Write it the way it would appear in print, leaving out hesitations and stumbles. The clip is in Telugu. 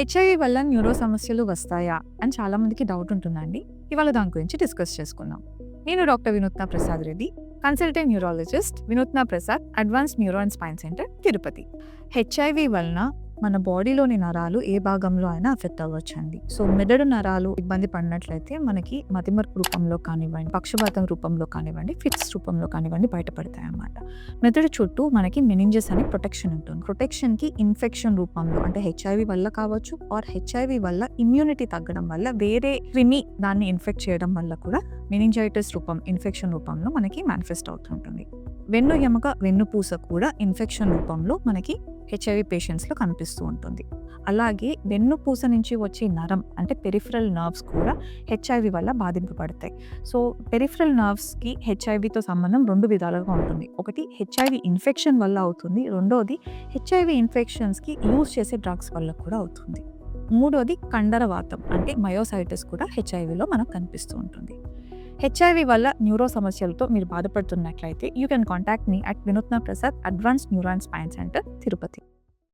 హెచ్ఐవి వల్ల న్యూరో సమస్యలు వస్తాయా అని చాలా మందికి డౌట్ ఉంటుందండి. ఇవాళ దాని గురించి డిస్కస్ చేసుకుందాం. నేను డాక్టర్ వినూత్న ప్రసాద్ రెడ్డి, కన్సల్టెంట్ న్యూరాలజిస్ట్, వినూత్న Prasad advanced neuro and spine centre, Tirupati. HIV వలన మన బాడీలోని నరాలు ఏ భాగంలో అయినా అఫెక్ట్ అవ్వచ్చండి. సో మెదడు నరాలు ఇబ్బంది పడినట్లయితే మనకి మతిమరుపు రూపంలో కానివ్వండి, పక్షపాతం రూపంలో కానివ్వండి, ఫిట్స్ రూపంలో కానివ్వండి బయటపడతాయి అన్నమాట. మెదడు చుట్టూ మనకి మెనింజెస్ అనే ప్రొటెక్షన్ ఉంటుంది. ప్రొటెక్షన్కి ఇన్ఫెక్షన్ రూపంలో అంటే హెచ్ఐవి వల్ల కావచ్చు, ఆర్ హెచ్ఐవి వల్ల ఇమ్యూనిటీ తగ్గడం వల్ల వేరే క్రిమి దాన్ని ఇన్ఫెక్ట్ చేయడం వల్ల కూడా మెనింజైటిస్ రూపం, ఇన్ఫెక్షన్ రూపంలో మనకి మేనిఫెస్ట్ అవుతుంటుంది. వెన్ను ఎముక, వెన్నుపూస కూడా ఇన్ఫెక్షన్ రూపంలో మనకి హెచ్ఐవి పేషెంట్స్లో కనిపిస్తూ ఉంటుంది. అలాగే వెన్నుపూస నుంచి వచ్చే నరం అంటే పెరిఫరల్ నర్వ్స్ కూడా హెచ్ఐవి వల్ల బాధింపబడతాయి. సో పెరిఫరల్ నర్వ్స్కి హెచ్ఐవితో సంబంధం రెండు విధాలుగా ఉంటుంది. ఒకటి హెచ్ఐవి ఇన్ఫెక్షన్ వల్ల అవుతుంది, రెండోది హెచ్ఐవి ఇన్ఫెక్షన్స్కి యూజ్ చేసే డ్రగ్స్ వల్ల కూడా అవుతుంది. మూడోది కండరవాతం అంటే మయోసైటిస్ కూడా హెచ్ఐవిలో మనకు కనిపిస్తూ ఉంటుంది. హెచ్ఐవి వల్ల న్యూరో సమస్యలతో మీరు బాధపడుతున్నట్లయితే you can contact me at Vinoothna Prasad advanced neuro and spine centre, Tirupati.